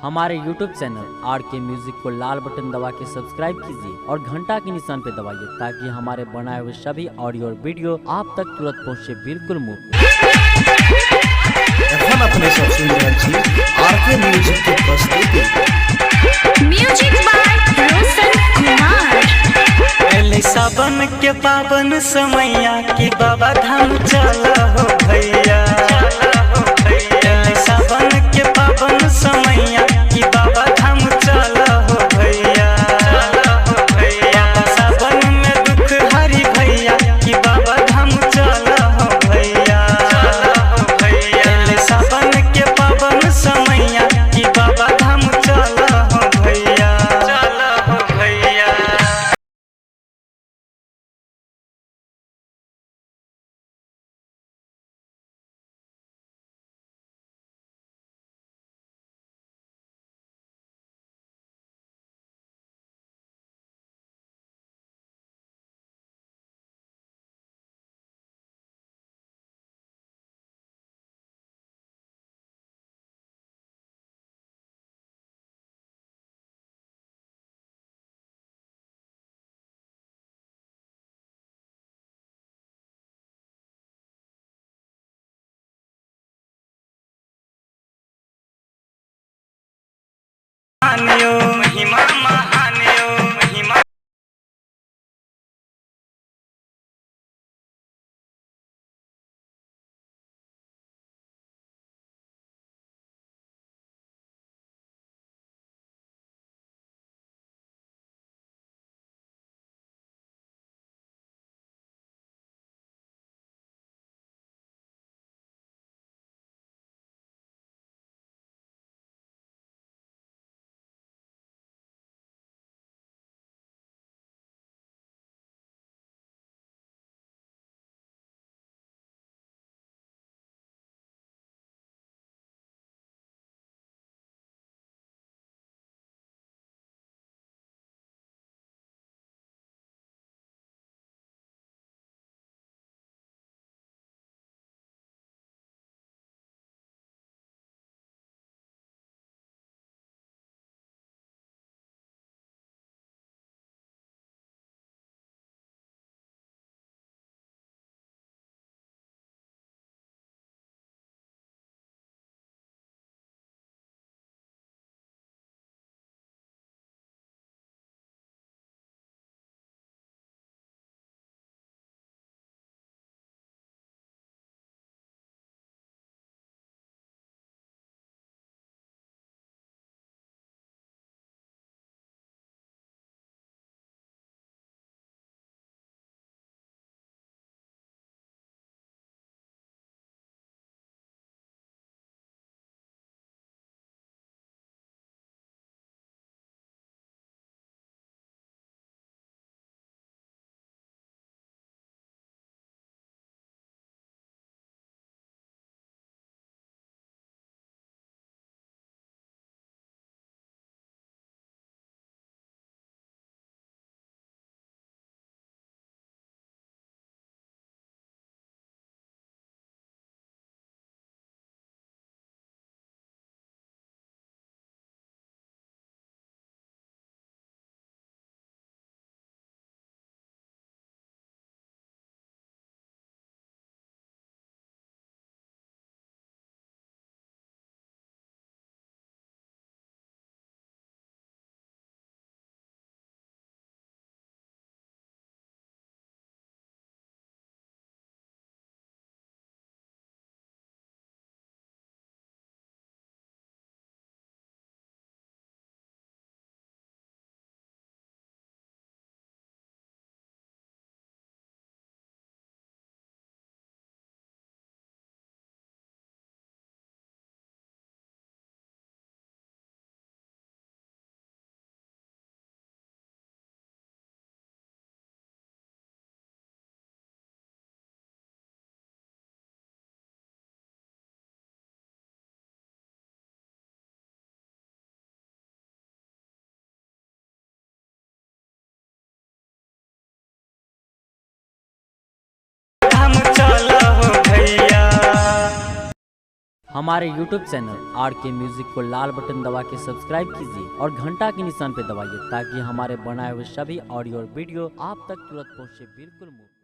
हमारे YouTube channel RK music को लाल button दबा के सब्सक्राइब कीजिए और घंटा के निशान पे दबाइए ताकि हमारे बनाए हुए सभी ऑडियो और वीडियो आप तक तुरंत पहुंचे बिल्कुल मुफ्त। अपने सब सुन रहे छी RK म्यूजिक की प्रस्तुति म्यूजिक बाय रोशन कुमार। पहले सावन के पावन समैया की बाबा धाम चला हो भैया। पहले सावन के पावन समैया की बाबा धाम चला हो भैया। बाबा सावन में दुख हरी भैया की बाबा धाम चला हो भैया। पहले सावन के पावन समैया की बाबा धाम चला हो भैया। चला हो भैया। महिमा महान्यो महिमा। हमारे YouTube चैनल RK म्यूजिक को लाल बटन दबा के सब्सक्राइब कीजिए और घंटा के निशान पे दबाइए ताकि हमारे बनाए हुए सभी ऑडियो और वीडियो आप तक तुरंत पहुँचे बिल्कुल मुफ्त।